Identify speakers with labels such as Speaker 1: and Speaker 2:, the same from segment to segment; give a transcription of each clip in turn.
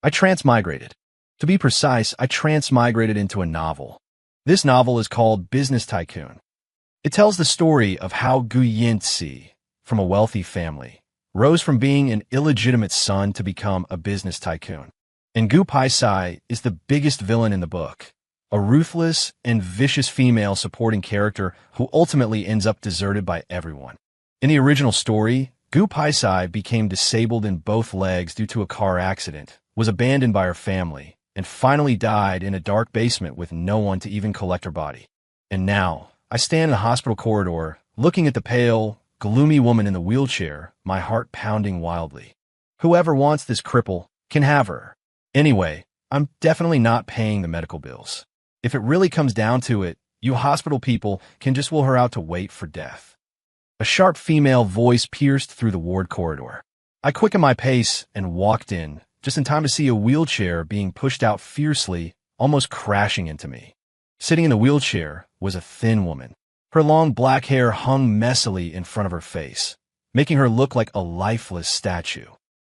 Speaker 1: I transmigrated. To be precise, I transmigrated into a novel. This novel is called Business Tycoon. It tells the story of how Gu Yintzi, from a wealthy family, rose from being an illegitimate son to become a business tycoon. And Gu Paisai is the biggest villain in the book, a ruthless and vicious female supporting character who ultimately ends up deserted by everyone. In the original story, Gu Paisai became disabled in both legs due to a car accident, was abandoned by her family, and finally died in a dark basement with no one to even collect her body. And now, I stand in the hospital corridor, looking at the pale, gloomy woman in the wheelchair, my heart pounding wildly. Whoever wants this cripple can have her. Anyway, I'm definitely not paying the medical bills. If it really comes down to it, you hospital people can just will her out to wait for death. A sharp female voice pierced through the ward corridor. I quickened my pace and walked in, just in time to see a wheelchair being pushed out fiercely, almost crashing into me. Sitting in the wheelchair was a thin woman. Her long black hair hung messily in front of her face, making her look like a lifeless statue.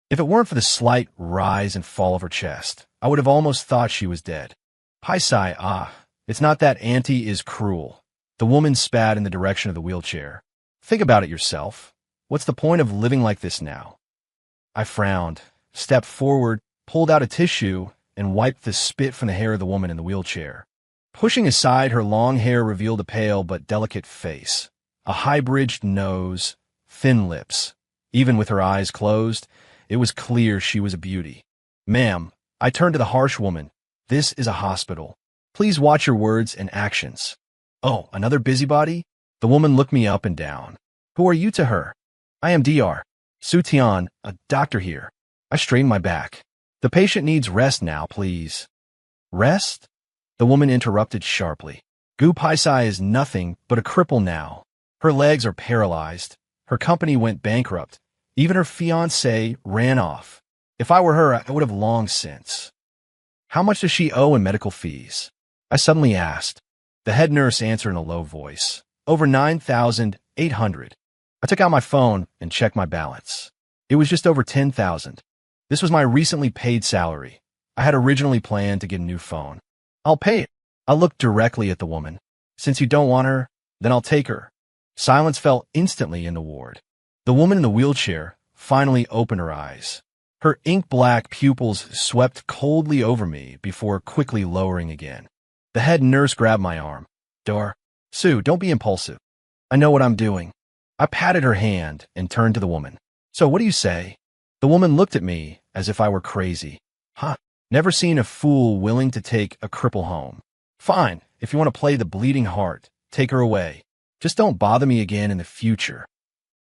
Speaker 1: If it weren't for the slight rise and fall of her chest, I would have almost thought she was dead. Paisai, it's not that auntie is cruel. The woman spat in the direction of the wheelchair. Think about it yourself. What's the point of living like this now? I frowned, stepped forward, pulled out a tissue, and wiped the spit from the hair of the woman in the wheelchair. Pushing aside her long hair revealed a pale but delicate face, a high-bridged nose, thin lips. Even with her eyes closed, it was clear she was a beauty. Ma'am, I turned to the harsh woman. This is a hospital. Please watch your words and actions. Oh, another busybody? The woman looked me up and down. Who are you to her? I am Dr. Su Tian, a doctor here. I straightened my back. The patient needs rest now, please. Rest? The woman interrupted sharply. Gu Paisai is nothing but a cripple now. Her legs are paralyzed. Her company went bankrupt. Even her fiancé ran off. If I were her, I would have long since. How much does she owe in medical fees? I suddenly asked. The head nurse answered in a low voice. Over 9,800. I took out my phone and checked my balance. It was just over 10,000. This was my recently paid salary. I had originally planned to get a new phone. I'll pay it. I looked directly at the woman. Since you don't want her, then I'll take her. Silence fell instantly in the ward. The woman in the wheelchair finally opened her eyes. Her ink-black pupils swept coldly over me before quickly lowering again. The head nurse grabbed my arm. Dr. Su, don't be impulsive. I know what I'm doing. I patted her hand and turned to the woman. So what do you say? The woman looked at me as if I were crazy. Huh? Never seen a fool willing to take a cripple home. Fine, if you want to play the bleeding heart, take her away. Just don't bother me again in the future.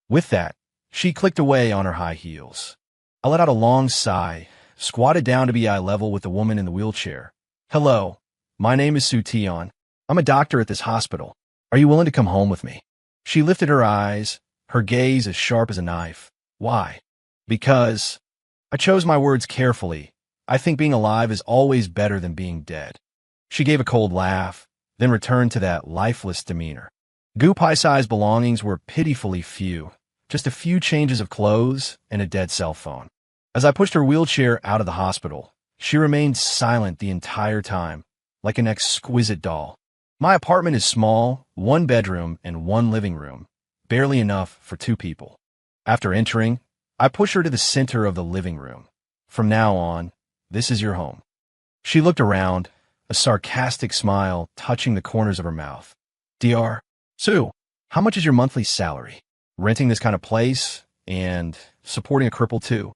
Speaker 1: With that, she clicked away on her high heels. I let out a long sigh, squatted down to be eye level with the woman in the wheelchair. Hello, my name is Su Tian. I'm a doctor at this hospital. Are you willing to come home with me? She lifted her eyes, her gaze as sharp as a knife. Why? Because I chose my words carefully. I think being alive is always better than being dead. She gave a cold laugh, then returned to that lifeless demeanor. Gu Paisai's belongings were pitifully few, just a few changes of clothes and a dead cell phone. As I pushed her wheelchair out of the hospital, she remained silent the entire time, like an exquisite doll. My apartment is small, 1 bedroom and 1 living room, barely enough for 2 people. After entering, I pushed her to the center of the living room. From now on, this is your home. She looked around, a sarcastic smile touching the corners of her mouth. Dr. Su, how much is your monthly salary? Renting this kind of place and supporting a cripple too.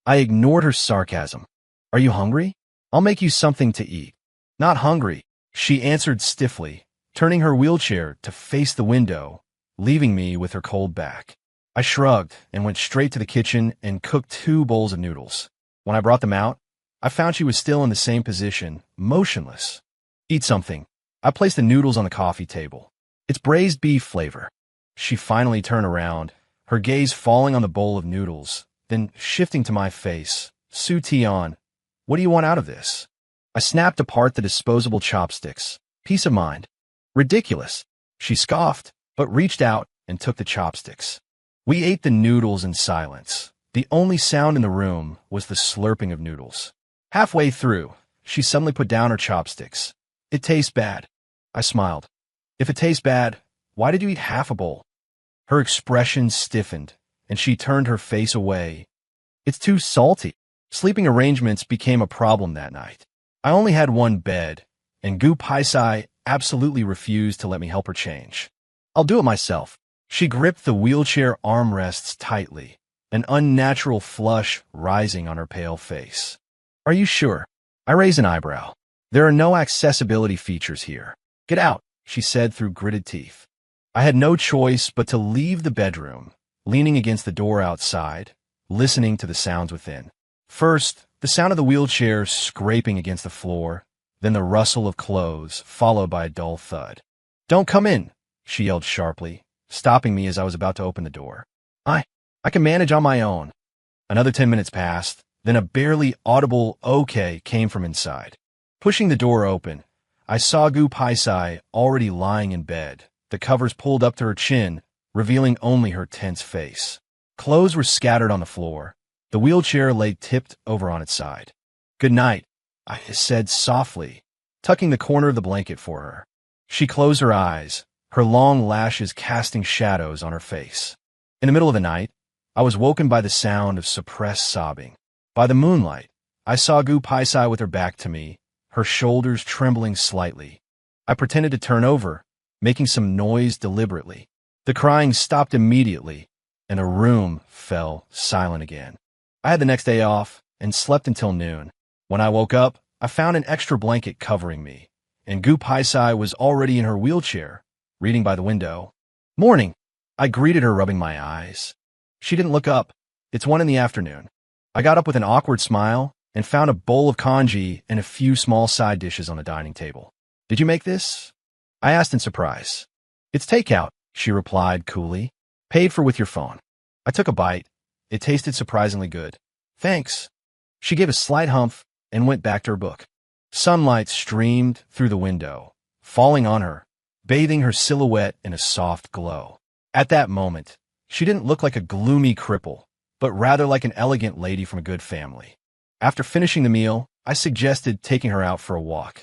Speaker 1: I ignored her sarcasm. Are you hungry? I'll make you something to eat. Not hungry, she answered stiffly, turning her wheelchair to face the window, leaving me with her cold back. I shrugged and went straight to the kitchen and cooked 2 bowls of noodles. When I brought them out, I found she was still in the same position, motionless. Eat something. I placed the noodles on the coffee table. It's braised beef flavor. She finally turned around, her gaze falling on the bowl of noodles, then shifting to my face. Su Tian, what do you want out of this? I snapped apart the disposable chopsticks. Peace of mind. Ridiculous. She scoffed, but reached out and took the chopsticks. We ate the noodles in silence. The only sound in the room was the slurping of noodles. Halfway through, she suddenly put down her chopsticks. It tastes bad. I smiled. If it tastes bad, why did you eat half a bowl? Her expression stiffened, and she turned her face away. It's too salty. Sleeping arrangements became a problem that night. I only had one bed, and Gu Paisai absolutely refused to let me help her change. I'll do it myself. She gripped the wheelchair armrests tightly, an unnatural flush rising on her pale face. Are you sure? I raised an eyebrow. There are no accessibility features here. Get out, she said through gritted teeth. I had no choice but to leave the bedroom, leaning against the door outside, listening to the sounds within. First, the sound of the wheelchair scraping against the floor, then the rustle of clothes, followed by a dull thud. Don't come in, she yelled sharply, stopping me as I was about to open the door. I can manage on my own. Another 10 minutes passed, then a barely audible okay came from inside. Pushing the door open, I saw Gu Paisai already lying in bed, the covers pulled up to her chin, revealing only her tense face. Clothes were scattered on the floor. The wheelchair lay tipped over on its side. Good night, I said softly, tucking the corner of the blanket for her. She closed her eyes, her long lashes casting shadows on her face. In the middle of the night, I was woken by the sound of suppressed sobbing. By the moonlight, I saw Gu Paisai with her back to me, her shoulders trembling slightly. I pretended to turn over, making some noise deliberately. The crying stopped immediately, and the room fell silent again. I had the next day off and slept until noon. When I woke up, I found an extra blanket covering me, and Gu Paisai was already in her wheelchair, reading by the window. Morning, I greeted her, rubbing my eyes. She didn't look up. It's 1 p.m. I got up with an awkward smile and found a bowl of congee and a few small side dishes on the dining table. Did you make this? I asked in surprise. It's takeout, she replied coolly. Paid for with your phone. I took a bite. It tasted surprisingly good. Thanks. She gave a slight humph and went back to her book. Sunlight streamed through the window, falling on her, bathing her silhouette in a soft glow. At that moment, she didn't look like a gloomy cripple, but rather like an elegant lady from a good family. After finishing the meal, I suggested taking her out for a walk.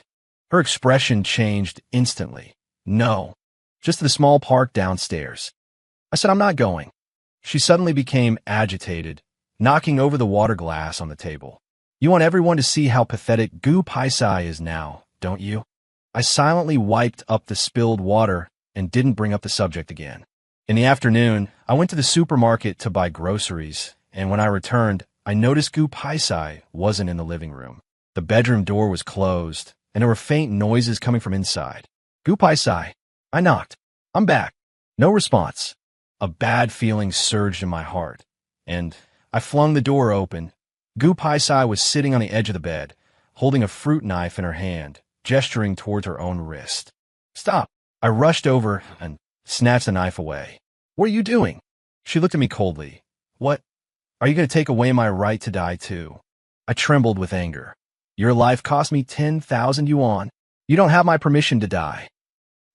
Speaker 1: Her expression changed instantly. No, just to the small park downstairs. I said, I'm not going. She suddenly became agitated, knocking over the water glass on the table. You want everyone to see how pathetic Gu Paisai is now, don't you? I silently wiped up the spilled water and didn't bring up the subject again. In the afternoon, I went to the supermarket to buy groceries, and when I returned, I noticed Gu Paisai wasn't in the living room. The bedroom door was closed, and there were faint noises coming from inside. Gu Paisai. I knocked. I'm back. No response. A bad feeling surged in my heart, and I flung the door open. Gu Paisai was sitting on the edge of the bed, holding a fruit knife in her hand, gesturing towards her own wrist. Stop. I rushed over and snatched the knife away. What are you doing? She looked at me coldly. What? Are you going to take away my right to die too? I trembled with anger. Your life cost me 10,000 yuan. You don't have my permission to die.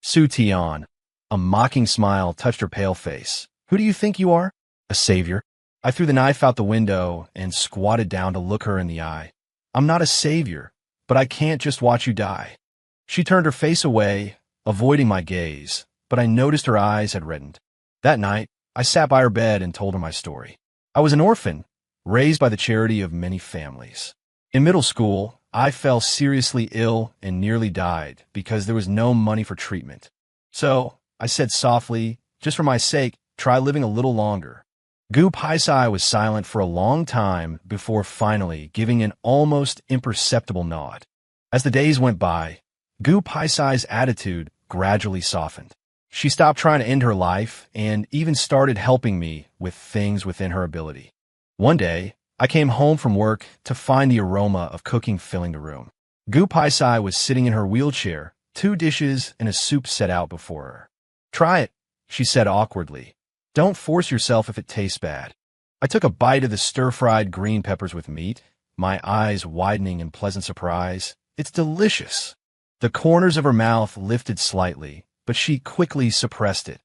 Speaker 1: Su Tian. A mocking smile touched her pale face. Who do you think you are? A savior? I threw the knife out the window and squatted down to look her in the eye. I'm not a savior, but I can't just watch you die. She turned her face away, avoiding my gaze, but I noticed her eyes had reddened. That night, I sat by her bed and told her my story. I was an orphan, raised by the charity of many families. In middle school, I fell seriously ill and nearly died because there was no money for treatment. So, I said softly, just for my sake, try living a little longer. Gu Paisai was silent for a long time before finally giving an almost imperceptible nod. As the days went by, Gu Paisai's attitude gradually softened. She stopped trying to end her life and even started helping me with things within her ability. One day, I came home from work to find the aroma of cooking filling the room. Gu Paisai was sitting in her wheelchair, 2 dishes and a soup set out before her. Try it, she said awkwardly. Don't force yourself if it tastes bad. I took a bite of the stir-fried green peppers with meat, my eyes widening in pleasant surprise. It's delicious. The corners of her mouth lifted slightly, but she quickly suppressed it.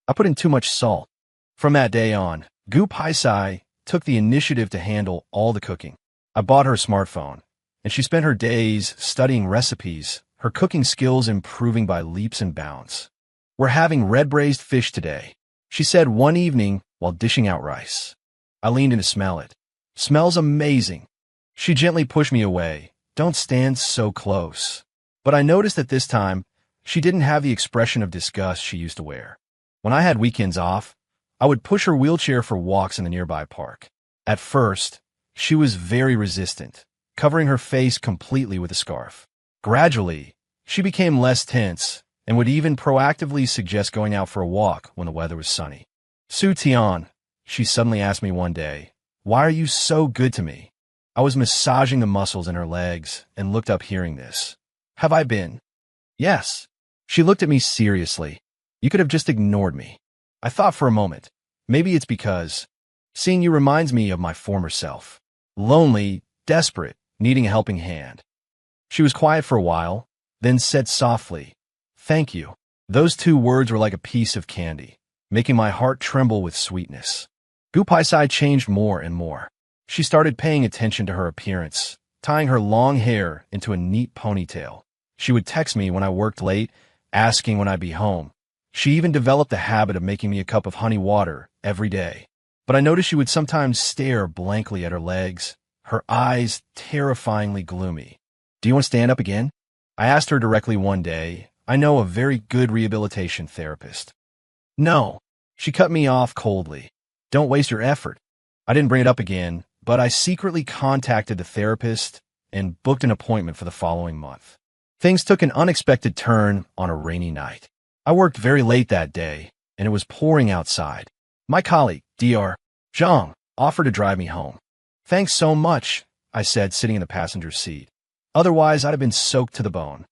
Speaker 1: I put in too much salt. From that day on, Gu Paisai took the initiative to handle all the cooking. I bought her a smartphone, and she spent her days studying recipes, her cooking skills improving by leaps and bounds. "We're having red-braised fish today," she said one evening while dishing out rice. I leaned in to smell it. "Smells amazing." She gently pushed me away. "Don't stand so close." But I noticed that this time, she didn't have the expression of disgust she used to wear. When I had weekends off, I would push her wheelchair for walks in the nearby park. At first, she was very resistant, covering her face completely with a scarf. Gradually, she became less tense and would even proactively suggest going out for a walk when the weather was sunny. "Su Tian," she suddenly asked me one day, "why are you so good to me?" I was massaging the muscles in her legs and looked up hearing this. "Have I been?" "Yes." She looked at me seriously. "You could have just ignored me." I thought for a moment. Maybe it's because seeing you reminds me of my former self. Lonely, desperate, needing a helping hand. She was quiet for a while, then said softly, "Thank you." Those two words were like a piece of candy, making my heart tremble with sweetness. Gu Paisai changed more and more. She started paying attention to her appearance, tying her long hair into a neat ponytail. She would text me when I worked late, asking when I'd be home. She even developed the habit of making me a cup of honey water every day. But I noticed she would sometimes stare blankly at her legs, her eyes terrifyingly gloomy. "Do you want to stand up again?" I asked her directly one day. I know a very good rehabilitation therapist. "No." She cut me off coldly. "Don't waste your effort." I didn't bring it up again, but I secretly contacted the therapist and booked an appointment for the following month. Things took an unexpected turn on a rainy night. I worked very late that day, and it was pouring outside. My colleague, Dr. Zhang, offered to drive me home. "Thanks so much," I said, sitting in the passenger seat. "Otherwise, I'd have been soaked to the bone."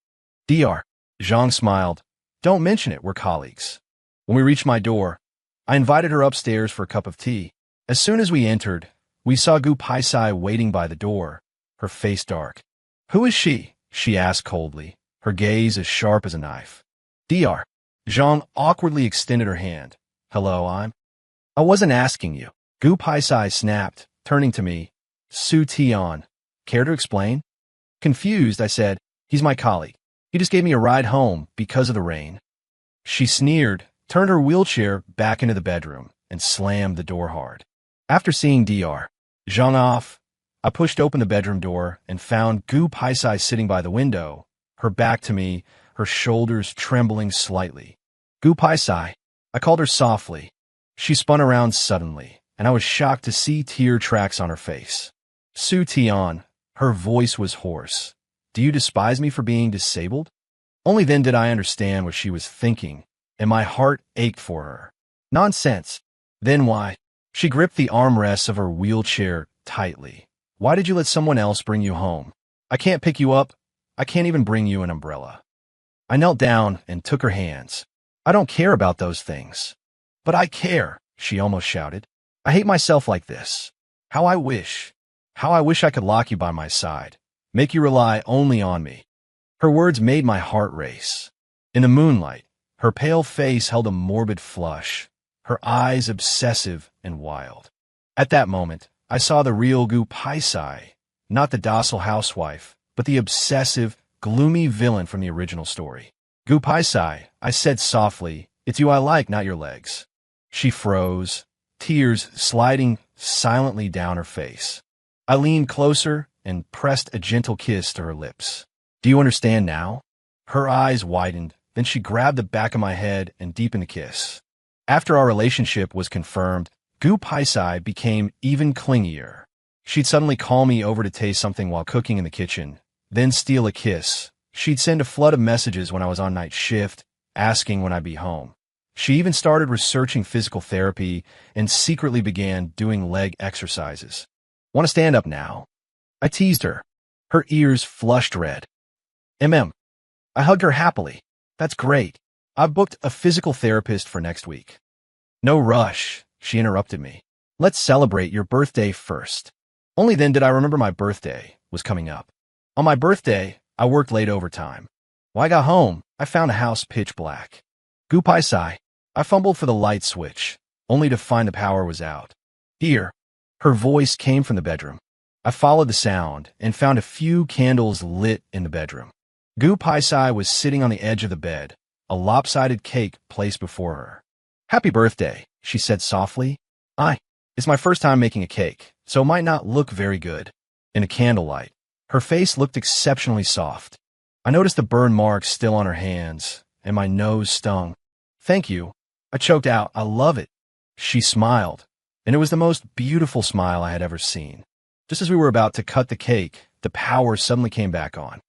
Speaker 1: "Dr. Zhang smiled. "Don't mention it, we're colleagues." When we reached my door, I invited her upstairs for a cup of tea. As soon as we entered, we saw Gu Paisai waiting by the door, her face dark. "Who is she?" she asked coldly, her gaze as sharp as a knife. "Dr. Zhang awkwardly extended her hand. "Hello, I wasn't asking you." Gu Paisai snapped, turning to me. "Su Tian, care to explain?" Confused, I said, "He's my colleague. He just gave me a ride home because of the rain." She sneered, turned her wheelchair back into the bedroom, and slammed the door hard. After seeing Dr. Zhang off, I pushed open the bedroom door and found Gu Paisai sitting by the window, her back to me, her shoulders trembling slightly. "Gu Paisai," I called her softly. She spun around suddenly, and I was shocked to see tear tracks on her face. "Su Tian," her voice was hoarse. "Do you despise me for being disabled?" Only then did I understand what she was thinking, and my heart ached for her. "Nonsense." "Then why?" She gripped the armrests of her wheelchair tightly. "Why did you let someone else bring you home? I can't pick you up. I can't even bring you an umbrella." I knelt down and took her hands. "I don't care about those things." "But I care," she almost shouted. "I hate myself like this. How I wish I could lock you by my side, make you rely only on me." Her words made my heart race. In the moonlight, her pale face held a morbid flush, her eyes obsessive and wild. At that moment, I saw the real Gu Paisai, not the docile housewife, but the obsessive, gloomy villain from the original story. "Gu Paisai," I said softly, "it's you I like, not your legs." She froze, tears sliding silently down her face. I leaned closer and pressed a gentle kiss to her lips. "Do you understand now?" Her eyes widened, then she grabbed the back of my head and deepened the kiss. After our relationship was confirmed, Gu Paisai became even clingier. She'd suddenly call me over to taste something while cooking in the kitchen, then steal a kiss. She'd send a flood of messages when I was on night shift, asking when I'd be home. She even started researching physical therapy and secretly began doing leg exercises. "Want to stand up now?" I teased her. Her ears flushed red. I hugged her happily. "That's great. I've booked a physical therapist for next week." "No rush," she interrupted me. "Let's celebrate your birthday first." Only then did I remember my birthday was coming up. On my birthday, I worked late overtime. When I got home, I found the house pitch black. "Gu Paisai," I fumbled for the light switch, only to find the power was out. "Here." Her voice came from the bedroom. I followed the sound and found a few candles lit in the bedroom. Gu Paisai was sitting on the edge of the bed, a lopsided cake placed before her. "Happy birthday," she said softly. It's my first time making a cake, so it might not look very good in the candlelight. Her face looked exceptionally soft. I noticed the burn marks still on her hands, and my nose stung. "Thank you," I choked out. "I love it." She smiled, and it was the most beautiful smile I had ever seen. Just as we were about to cut the cake, the power suddenly came back on.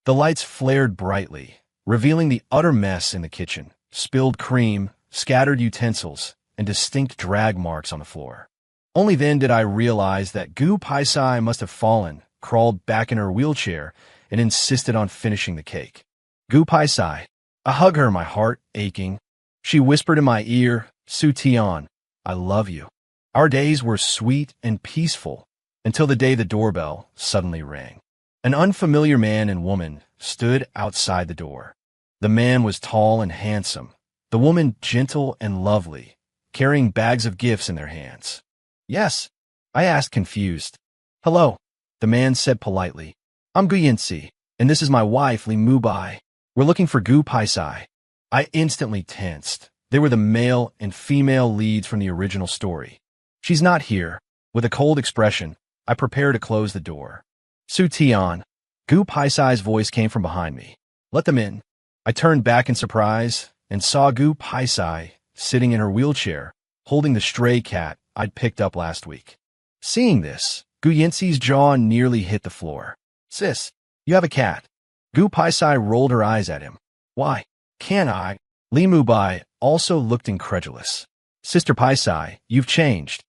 Speaker 1: The lights flared brightly, revealing the utter mess in the kitchen: spilled cream, scattered utensils, and distinct drag marks on the floor. Only then did I realize that Gu Paisai must have fallen, crawled back in her wheelchair, and insisted on finishing the cake. Gu Paisai. I hugged her, my heart aching. She whispered in my ear, "Su Tian, I love you." Our days were sweet and peaceful until the day the doorbell suddenly rang. An unfamiliar man and woman stood outside the door. The man was tall and handsome, the woman gentle and lovely, carrying bags of gifts in their hands. "Yes?" I asked, confused. "Hello," the man said politely. "I'm Gu Yinsi, and this is my wife, Li Mubai. We're looking for Gu Paisai." I instantly tensed. They were the male and female leads from the original story. "She's not here." With a cold expression, I prepared to close the door. "Su Tian." Gu Paisai's voice came from behind me. "Let them in." I turned back in surprise and saw Gu Paisai sitting in her wheelchair, holding the stray cat I'd picked up last week. Seeing this, Gu Yinsi's jaw nearly hit the floor. "Sis, you have a cat." Gu Paisai rolled her eyes at him. "Why can't I?" Li Mubai also looked incredulous. "Sister Paisai, you've changed."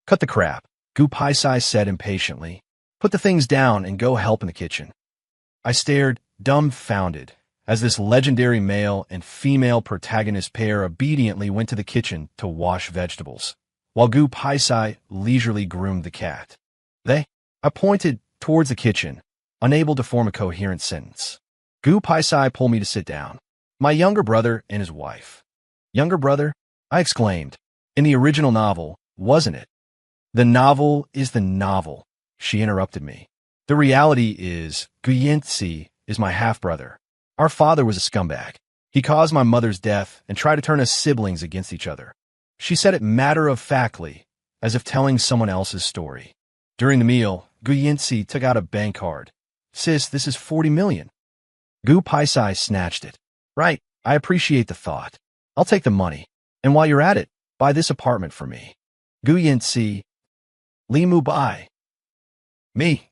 Speaker 1: "Cut the crap," Gu Paisai said impatiently. "Put the things down and go help in the kitchen." I stared, dumbfounded, as this legendary male and female protagonist pair obediently went to the kitchen to wash vegetables, while Gu Paisai leisurely groomed the cat. I pointed towards the kitchen, unable to form a coherent sentence. Gu Paisai pulled me to sit down. "My younger brother and his wife." "Younger brother?" I exclaimed. "In the original novel, wasn't it?" "The novel is the novel," she interrupted me. "The reality is, Gu Yinsi is my half-brother. Our father was a scumbag. He caused my mother's death and tried to turn us siblings against each other." She said it matter-of-factly, as if telling someone else's story. During the meal, Gu Yinsi took out a bank card. "Sis, this is 40 million. Gu Paisai snatched it. "Right, I appreciate the thought. I'll take the money. And while you're at it, buy this apartment for me." Gu Yinsi. Li Mubai. Me.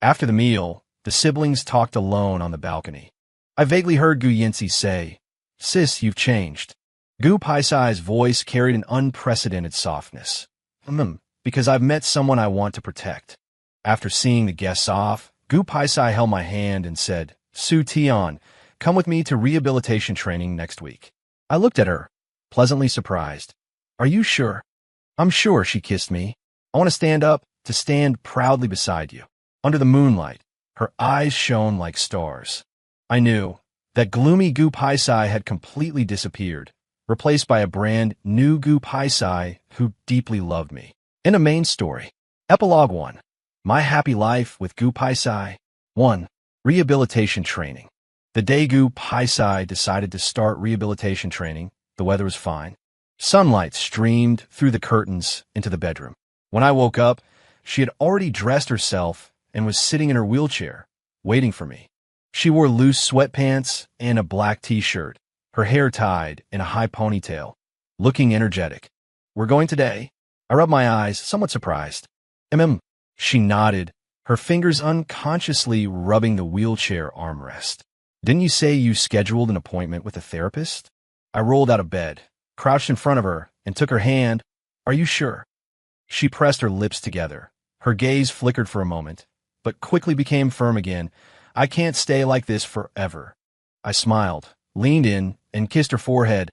Speaker 1: After the meal, the siblings talked alone on the balcony. I vaguely heard Gu Yinsi say, "Sis, you've changed." Gu Paisai's voice carried an unprecedented softness. Because I've met someone I want to protect." After seeing the guests off, Gu Paisai held my hand and said, "Su Tian, come with me to rehabilitation training next week." I looked at her, pleasantly surprised. "Are you sure?" "I'm sure," she kissed me. "I want to stand proudly beside you." Under the moonlight, her eyes shone like stars. I knew that gloomy Gu Paisai had completely disappeared, replaced by a brand new Gu Paisai who deeply loved me. In a main story. Epilogue 1. My happy life with Gu Paisai. 1. Rehabilitation training. The day Gu Paisai decided to start rehabilitation training, the weather was fine. Sunlight streamed through the curtains into the bedroom. When I woke up, she had already dressed herself and was sitting in her wheelchair, waiting for me. She wore loose sweatpants and a black t-shirt, her hair tied in a high ponytail, looking energetic. "We're going today?" I rubbed my eyes, somewhat surprised. She nodded, her fingers unconsciously rubbing the wheelchair armrest. "Didn't you say you scheduled an appointment with a therapist?" I rolled out of bed, crouched in front of her, and took her hand. "Are you sure?" She pressed her lips together. Her gaze flickered for a moment, but quickly became firm again. "I can't stay like this forever." I smiled, leaned in, and kissed her forehead.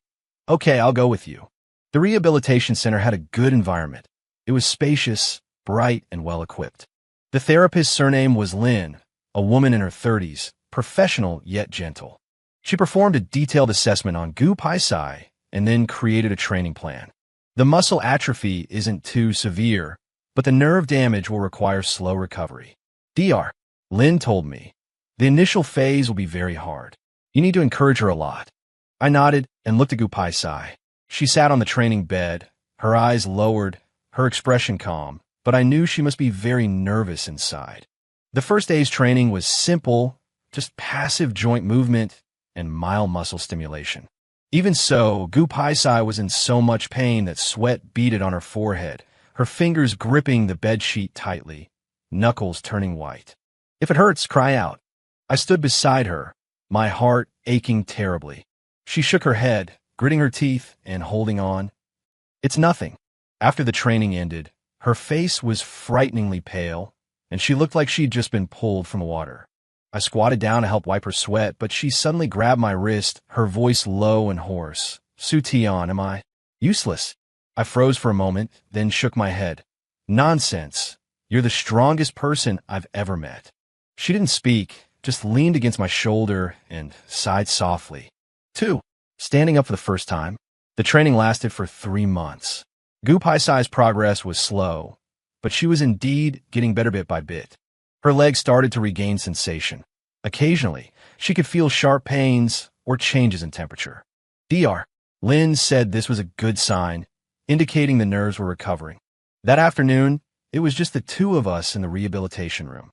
Speaker 1: "Okay, I'll go with you." The rehabilitation center had a good environment. It was spacious, bright, and well-equipped. The therapist's surname was Lin, a woman in her 30s, professional yet gentle. She performed a detailed assessment on Gu Paisai and then created a training plan. "The muscle atrophy isn't too severe," but the nerve damage will require slow recovery. Dr. Lin told me. The initial phase will be very hard. You need to encourage her a lot. I nodded and looked at Gupai Sai. She sat on the training bed, her eyes lowered, her expression calm, but I knew she must be very nervous inside. The first day's training was simple, just passive joint movement and mild muscle stimulation. Even so, Gupai Sai was in so much pain that sweat beaded on her forehead, her fingers gripping the bedsheet tightly, knuckles turning white. If it hurts, cry out. I stood beside her, my heart aching terribly. She shook her head, gritting her teeth and holding on. It's nothing. After the training ended, her face was frighteningly pale, and she looked like she'd just been pulled from the water. I squatted down to help wipe her sweat, but she suddenly grabbed my wrist, her voice low and hoarse. Su Tian, am I useless? I froze for a moment, then shook my head. Nonsense. You're the strongest person I've ever met. She didn't speak, just leaned against my shoulder and sighed softly. 2. Standing up for the first time. The training lasted for 3 months. Gupai Sai's progress was slow, but she was indeed getting better bit by bit. Her legs started to regain sensation. Occasionally, she could feel sharp pains or changes in temperature. Dr. Lin said this was a good sign, indicating the nerves were recovering. That afternoon, it was just the two of us in the rehabilitation room.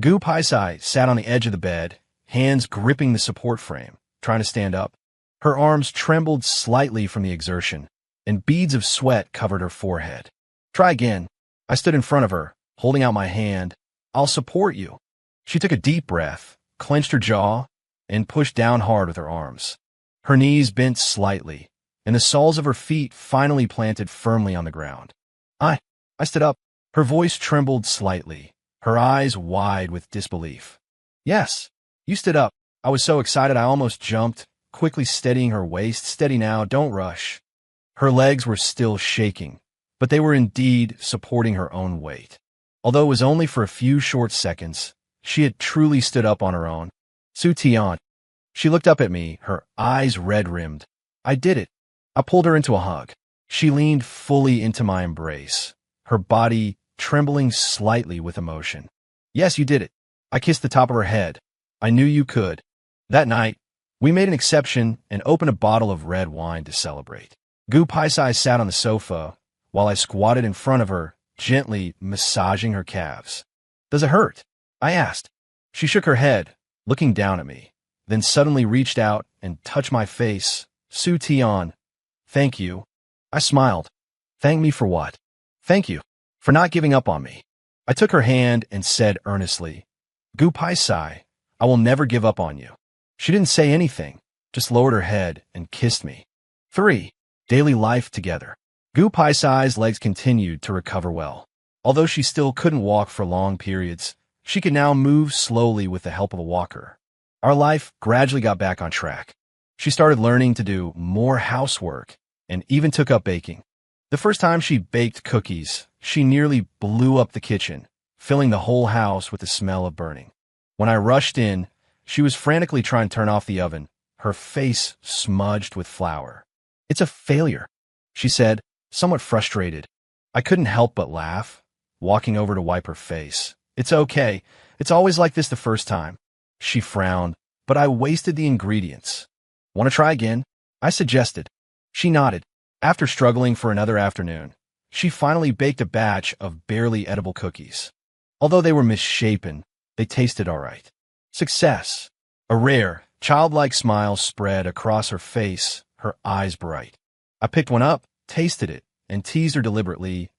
Speaker 1: Gupai Sai sat on the edge of the bed, hands gripping the support frame, trying to stand up. Her arms trembled slightly from the exertion, and beads of sweat covered her forehead. Try again. I stood in front of her, holding out my hand. I'll support you. She took a deep breath, clenched her jaw, and pushed down hard with her arms. Her knees bent slightly, and the soles of her feet finally planted firmly on the ground. I stood up. Her voice trembled slightly, her eyes wide with disbelief. Yes, you stood up. I was so excited I almost jumped, quickly steadying her waist. Steady now, don't rush. Her legs were still shaking, but they were indeed supporting her own weight. Although it was only for a few short seconds, she had truly stood up on her own. Su Tian. She looked up at me, her eyes red-rimmed. I did it. I pulled her into a hug. She leaned fully into my embrace, her body trembling slightly with emotion. Yes, you did it. I kissed the top of her head. I knew you could. That night, we made an exception and opened a bottle of red wine to celebrate. Gupai Sai sat on the sofa, while I squatted in front of her, gently massaging her calves. Does it hurt? I asked. She shook her head, looking down at me, then suddenly reached out and touched my face. Su Tian. Thank you. I smiled. Thank me for what? Thank you for not giving up on me. I took her hand and said earnestly, Gupai Sai, I will never give up on you. She didn't say anything, just lowered her head and kissed me. 3. Daily life together. Gupai Sai's legs continued to recover well. Although she still couldn't walk for long periods, she could now move slowly with the help of a walker. Our life gradually got back on track. She started learning to do more housework and even took up baking. The first time she baked cookies, she nearly blew up the kitchen, filling the whole house with the smell of burning. When I rushed in, she was frantically trying to turn off the oven, her face smudged with flour. It's a failure, she said, somewhat frustrated. I couldn't help but laugh, walking over to wipe her face. It's okay. It's always like this the first time. She frowned, but I wasted the ingredients. Want to try again? I suggested. She nodded. After struggling for another afternoon, she finally baked a batch of barely edible cookies. Although they were misshapen, they tasted all right. Success. A rare, childlike smile spread across her face, her eyes bright. I picked one up, tasted it, and teased her deliberately.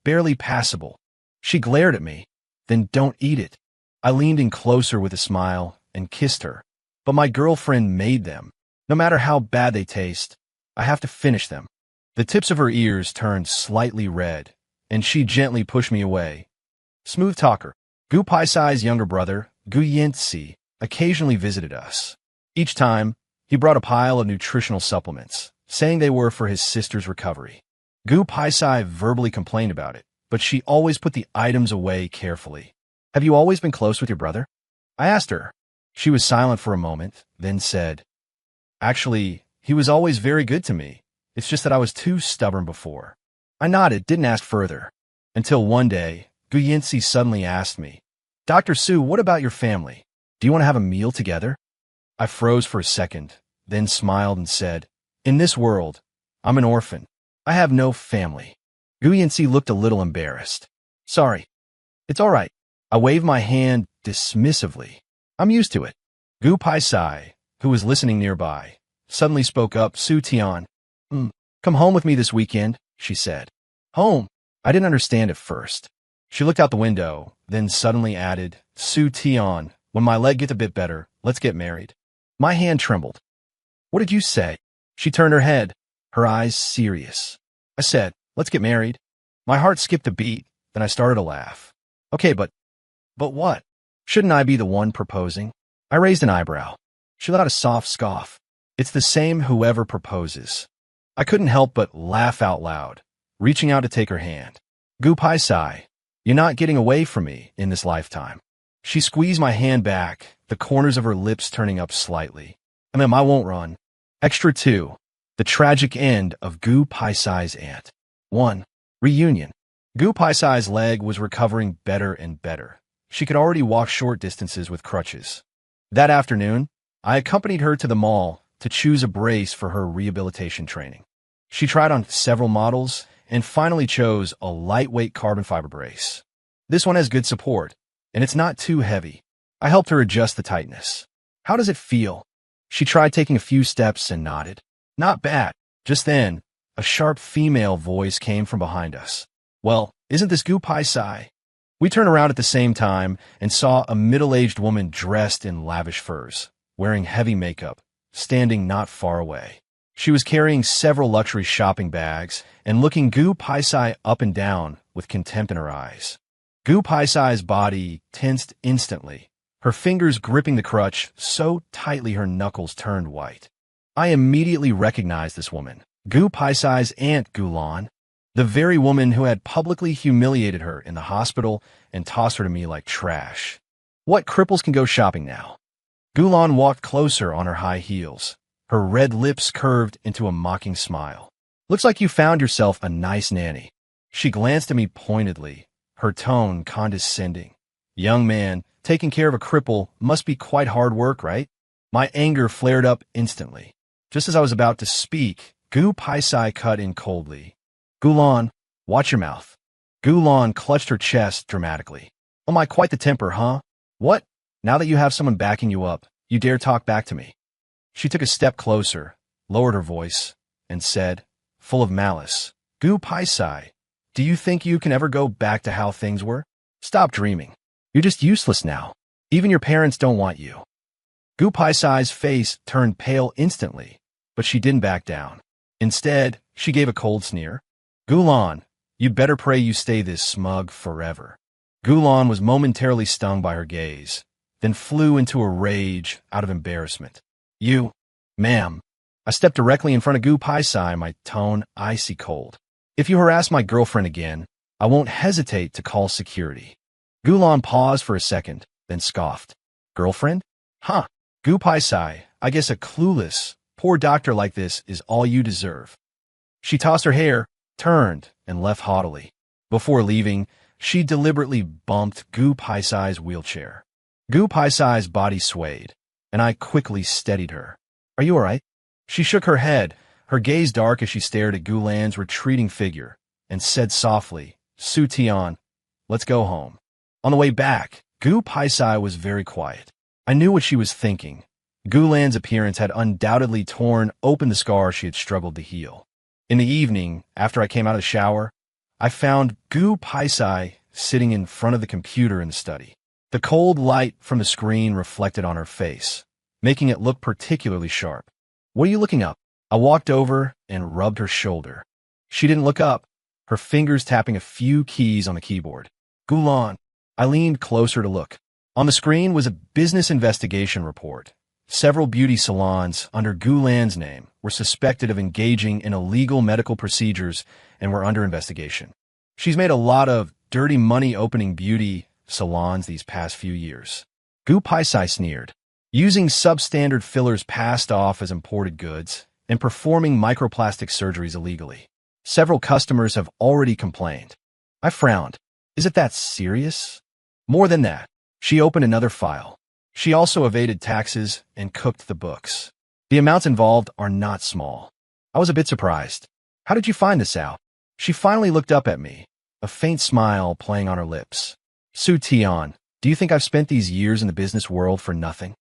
Speaker 1: Barely passable. She glared at me. Then don't eat it. I leaned in closer with a smile and kissed her. But my girlfriend made them. No matter how bad they taste, I have to finish them. The tips of her ears turned slightly red, and she gently pushed me away. Smooth talker. Gupai Sai's younger brother, Gu Yintsi, occasionally visited us. Each time, he brought a pile of nutritional supplements, saying they were for his sister's recovery. Gupai Sai verbally complained about it, but she always put the items away carefully. Have you always been close with your brother? I asked her. She was silent for a moment, then said, Actually, he was always very good to me. It's just that I was too stubborn before. I nodded, didn't ask further. Until one day, Gu Yinsi suddenly asked me, Dr. Su, what about your family? Do you want to have a meal together? I froze for a second, then smiled and said, in this world, I'm an orphan. I have no family. Gu Yinsi looked a little embarrassed. Sorry. It's all right. I waved my hand dismissively. I'm used to it. Gu Paisai, who was listening nearby, suddenly spoke up. Su Tian. Come home with me this weekend, she said. Home? I didn't understand at first. She looked out the window, then suddenly added, Su Tian, when my leg gets a bit better, let's get married. My hand trembled. What did you say? She turned her head, her eyes serious. I said, let's get married. My heart skipped a beat, then I started to laugh. Okay, but what? Shouldn't I be the one proposing? I raised an eyebrow. She let out a soft scoff. It's the same whoever proposes. I couldn't help but laugh out loud, reaching out to take her hand. Gu Paisai, you're not getting away from me in this lifetime. She squeezed my hand back, the corners of her lips turning up slightly. I won't run. Extra 2. The tragic end of Gu Paisai's aunt. 1. Reunion. Gu Paisai's leg was recovering better and better. She could already walk short distances with crutches. That afternoon, I accompanied her to the mall to choose a brace for her rehabilitation training. She tried on several models and finally chose a lightweight carbon fiber brace. This one has good support, and it's not too heavy. I helped her adjust the tightness. How does it feel? She tried taking a few steps and nodded. Not bad. Just then, a sharp female voice came from behind us. Well, isn't this Gu Paisai? We turned around at the same time and saw a middle-aged woman dressed in lavish furs, wearing heavy makeup, standing not far away. She was carrying several luxury shopping bags and looking Gu Paisai up and down with contempt in her eyes. Gu Paisai's body tensed instantly, her fingers gripping the crutch so tightly her knuckles turned white. I immediately recognized this woman, Gu Paisai's aunt Gulan, the very woman who had publicly humiliated her in the hospital and tossed her to me like trash. What cripples can go shopping now? Gulan walked closer on her high heels, her red lips curved into a mocking smile. Looks like you found yourself a nice nanny. She glanced at me pointedly, her tone condescending. Young man, taking care of a cripple must be quite hard work, right? My anger flared up instantly. Just as I was about to speak, Gu Paisai cut in coldly. Gulan, watch your mouth. Gulan clutched her chest dramatically. Oh my, quite the temper, huh? What? Now that you have someone backing you up, you dare talk back to me? She took a step closer, lowered her voice, and said, full of malice, Gu Paisai, do you think you can ever go back to how things were? Stop dreaming. You're just useless now. Even your parents don't want you. Gu Paisai's face turned pale instantly, but she didn't back down. Instead, she gave a cold sneer. Gulan, you'd better pray you stay this smug forever. Gulan was momentarily stung by her gaze, then flew into a rage out of embarrassment. You, ma'am. I stepped directly in front of Gu Paisai, my tone icy cold. If you harass my girlfriend again, I won't hesitate to call security. Gulan paused for a second, then scoffed. Girlfriend? Huh. Gu Paisai, I guess a clueless, poor doctor like this is all you deserve. She tossed her hair, turned, and left haughtily. Before leaving, she deliberately bumped Gu Paisai's wheelchair. Gu Paisai's body swayed, and I quickly steadied her. Are you all right? She shook her head, her gaze dark as she stared at Gulan's retreating figure, and said softly, Su Tian, let's go home. On the way back, Gu Paisai was very quiet. I knew what she was thinking. Gulan's appearance had undoubtedly torn open the scar she had struggled to heal. In the evening, after I came out of the shower, I found Gu Paisai sitting in front of the computer in the study. The cold light from the screen reflected on her face, making it look particularly sharp. What are you looking up? I walked over and rubbed her shoulder. She didn't look up, her fingers tapping a few keys on the keyboard. Gulan. I leaned closer to look. On the screen was a business investigation report. Several beauty salons under Gulan's name were suspected of engaging in illegal medical procedures and were under investigation. She's made a lot of dirty money opening beauty salons these past few years. Gu Paisai sneered. Using substandard fillers passed off as imported goods and performing microplastic surgeries illegally. Several customers have already complained. I frowned. Is it that serious? More than that. She opened another file. She also evaded taxes and cooked the books. The amounts involved are not small. I was a bit surprised. How did you find this out? She finally looked up at me, a faint smile playing on her lips. Su Tian, do you think I've spent these years in the business world for nothing?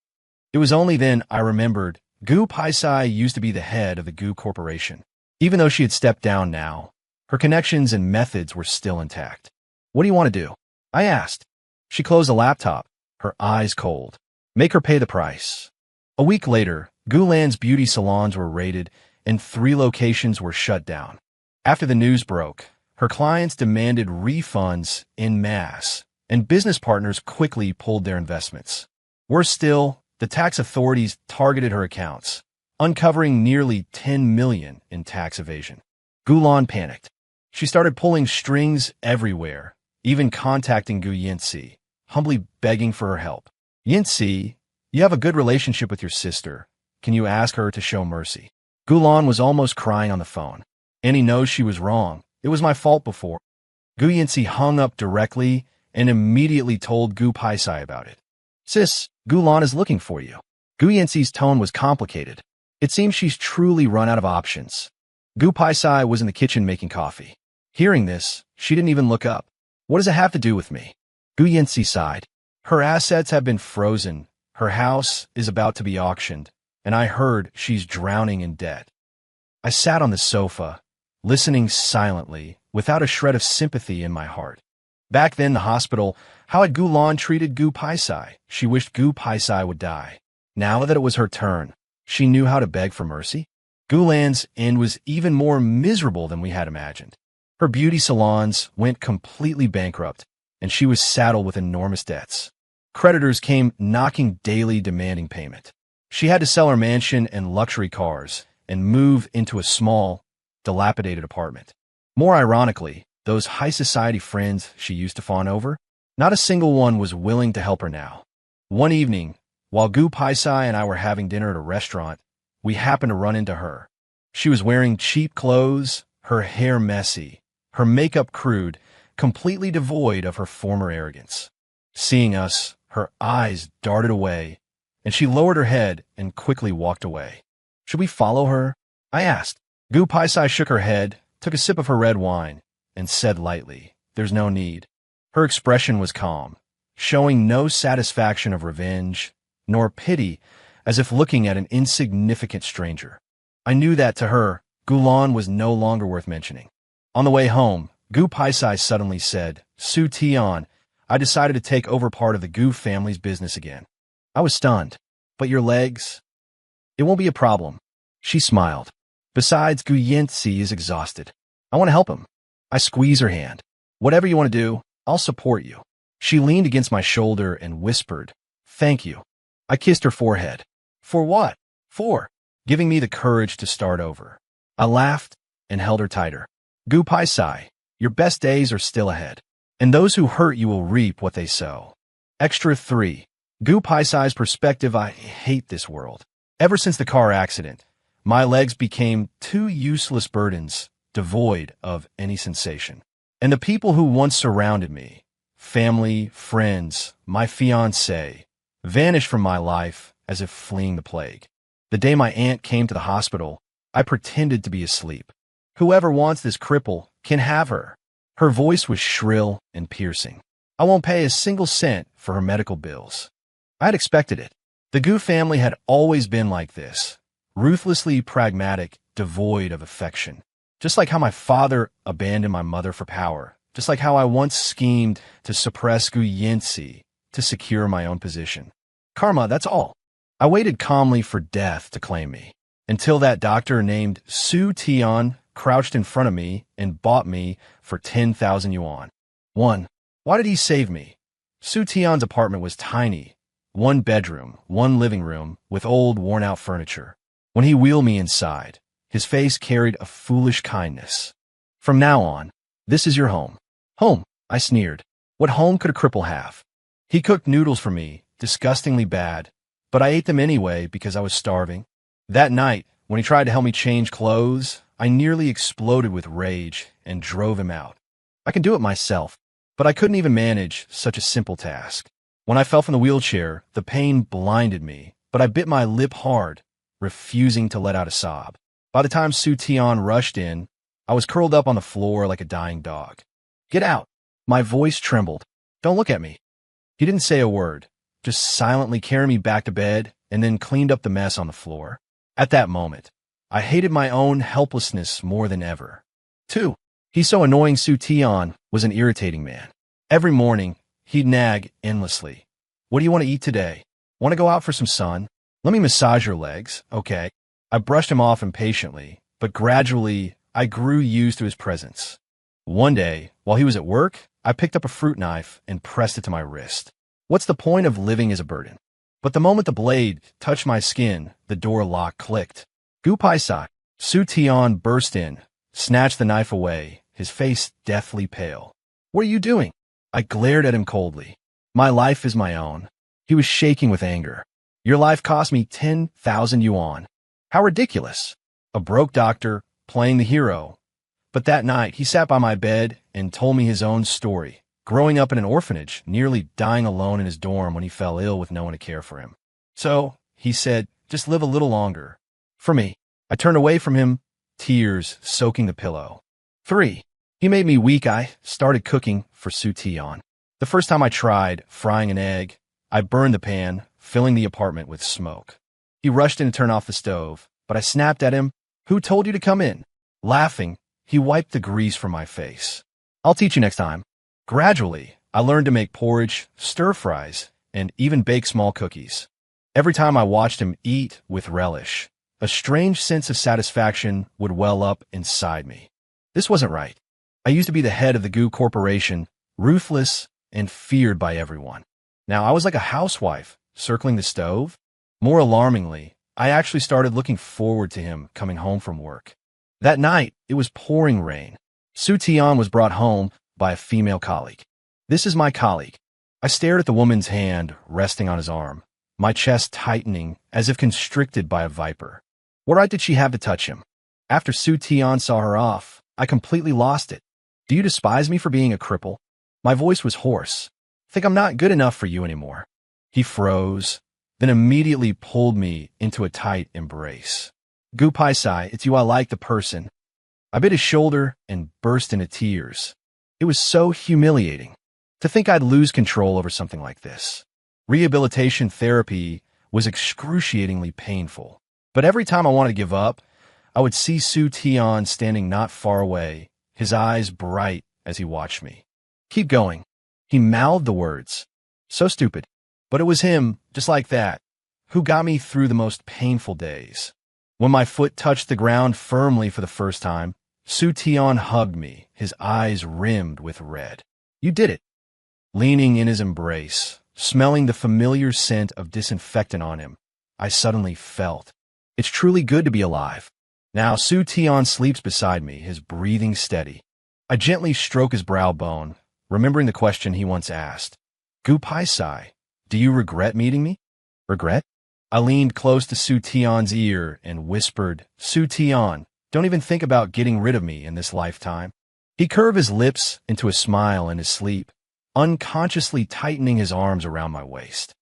Speaker 1: It was only then I remembered Gu Paisai used to be the head of the Gu Corporation. Even though she had stepped down now, her connections and methods were still intact. What do you want to do? I asked. She closed the laptop, her eyes cold. Make her pay the price. A week later, Gulan's beauty salons were raided and 3 locations were shut down. After the news broke, her clients demanded refunds en masse, and business partners quickly pulled their investments. Worse still, the tax authorities targeted her accounts, uncovering nearly 10 million in tax evasion. Gulan panicked. She started pulling strings everywhere, even contacting Gu Yinci, humbly begging for her help. Yinci, you have a good relationship with your sister. Can you ask her to show mercy? Gulan was almost crying on the phone. Annie knows she was wrong. It was my fault before. Gu Yinci hung up directly and immediately told Gu Paisai about it. Sis, Gulan is looking for you. Gu Yinci's tone was complicated. It seems she's truly run out of options. Gu Paisai was in the kitchen making coffee. Hearing this, she didn't even look up. What does it have to do with me? Gu Yinci sighed. Her assets have been frozen. Her house is about to be auctioned, and I heard she's drowning in debt. I sat on the sofa, listening silently, without a shred of sympathy in my heart. Back then in the hospital, how had Gulan treated Gu Paisai? She wished Gu Paisai would die. Now that it was her turn, she knew how to beg for mercy. Gulan's end was even more miserable than we had imagined. Her beauty salons went completely bankrupt, and she was saddled with enormous debts. Creditors came knocking daily demanding payment. She had to sell her mansion and luxury cars and move into a small, dilapidated apartment. More ironically, those high society friends she used to fawn over, not a single one was willing to help her now. One evening, while Gu Paisai and I were having dinner at a restaurant, we happened to run into her. She was wearing cheap clothes, her hair messy, her makeup crude, completely devoid of her former arrogance. Seeing us, her eyes darted away, and she lowered her head and quickly walked away. Should we follow her? I asked. Gu Paisai shook her head, took a sip of her red wine, and said lightly, "There's no need." Her expression was calm, showing no satisfaction of revenge, nor pity, as if looking at an insignificant stranger. I knew that to her, Gulan was no longer worth mentioning. On the way home, Gu Paisai suddenly said, "Su Tian, I decided to take over part of the Gu family's business again." I was stunned. "But your legs?" "It won't be a problem." She smiled. "Besides, Gu Yinci is exhausted. I want to help him." I squeezed her hand. "Whatever you want to do, I'll support you." She leaned against my shoulder and whispered, "Thank you." I kissed her forehead. "For what?" "For giving me the courage to start over." I laughed and held her tighter. "Gu Paisai, your best days are still ahead, and those who hurt you will reap what they sow." Extra 3. Gu Paisai's perspective. I hate this world. Ever since the car accident, my legs became 2 useless burdens, devoid of any sensation. And the people who once surrounded me, family, friends, my fiancée, vanished from my life as if fleeing the plague. The day my aunt came to the hospital, I pretended to be asleep. "Whoever wants this cripple can have her." Her voice was shrill and piercing. "I won't pay a single cent for her medical bills." I had expected it. The Gu family had always been like this, ruthlessly pragmatic, devoid of affection. Just like how my father abandoned my mother for power, just like how I once schemed to suppress Gu Yinci to secure my own position. Karma, that's all. I waited calmly for death to claim me, until that doctor named Su Tian crouched in front of me and bought me for 10,000 yuan. 1. Why did he save me? Su Tian's apartment was tiny, 1 bedroom, 1 living room, with old, worn-out furniture. When he wheeled me inside, his face carried a foolish kindness. "From now on, this is your home." "Home?" I sneered. What home could a cripple have? He cooked noodles for me, disgustingly bad, but I ate them anyway because I was starving. That night, when he tried to help me change clothes, I nearly exploded with rage and drove him out. I can do it myself. But I couldn't even manage such a simple task. When I fell from the wheelchair, the pain blinded me, but I bit my lip hard, refusing to let out a sob. By the time Su Tian rushed in, I was curled up on the floor like a dying dog. Get out! My voice trembled. Don't look at me. He didn't say a word, just silently carried me back to bed and then cleaned up the mess on the floor. At that moment, I hated my own helplessness more than ever. 2. He's so annoying. Su Tian was an irritating man. Every morning, he'd nag endlessly. What do you want to eat today? Want to go out for some sun? Let me massage your legs, okay? I brushed him off impatiently, but gradually, I grew used to his presence. One day, while he was at work, I picked up a fruit knife and pressed it to my wrist. What's the point of living as a burden? But the moment the blade touched my skin, the door lock clicked. Gu Pai Sai. Su Tian burst in, snatched the knife away, his face deathly pale. What are you doing? I glared at him coldly. My life is my own. He was shaking with anger. Your life cost me 10,000 yuan. How ridiculous. A broke doctor playing the hero. But that night, he sat by my bed and told me his own story, growing up in an orphanage, nearly dying alone in his dorm when he fell ill with no one to care for him. So, he said, just live a little longer. For me, I turned away from him, tears soaking the pillow. 3. He made me weak. I started cooking for Su Tian. The first time I tried frying an egg, I burned the pan, filling the apartment with smoke. He rushed in to turn off the stove, but I snapped at him. Who told you to come in? Laughing, he wiped the grease from my face. I'll teach you next time. Gradually, I learned to make porridge, stir fries, and even bake small cookies. Every time I watched him eat with relish, a strange sense of satisfaction would well up inside me. This wasn't right. I used to be the head of the Gu Corporation, ruthless and feared by everyone. Now I was like a housewife, circling the stove. More alarmingly, I actually started looking forward to him coming home from work. That night, it was pouring rain. Su Tian was brought home by a female colleague. This is my colleague. I stared at the woman's hand resting on his arm, my chest tightening as if constricted by a viper. What right did she have to touch him? After Su Tian saw her off, I completely lost it. Do you despise me for being a cripple? My voice was hoarse. Think I'm not good enough for you anymore. He froze, then immediately pulled me into a tight embrace. Gu Pai Sai, it's you I like, the person. I bit his shoulder and burst into tears. It was so humiliating. To think I'd lose control over something like this. Rehabilitation therapy was excruciatingly painful. But every time I wanted to give up, I would see Su Tian standing not far away, his eyes bright as he watched me. Keep going. He mouthed the words. So stupid. But it was him, just like that, who got me through the most painful days. When my foot touched the ground firmly for the first time, Su Tian hugged me, his eyes rimmed with red. You did it. Leaning in his embrace, smelling the familiar scent of disinfectant on him, I suddenly felt. It's truly good to be alive. Now Su Tian sleeps beside me, his breathing steady. I gently stroke his brow bone, remembering the question he once asked. Gu Pai Sai, do you regret meeting me? Regret? I leaned close to Su Tian's ear and whispered, Su Tian, don't even think about getting rid of me in this lifetime. He curved his lips into a smile in his sleep, unconsciously tightening his arms around my waist.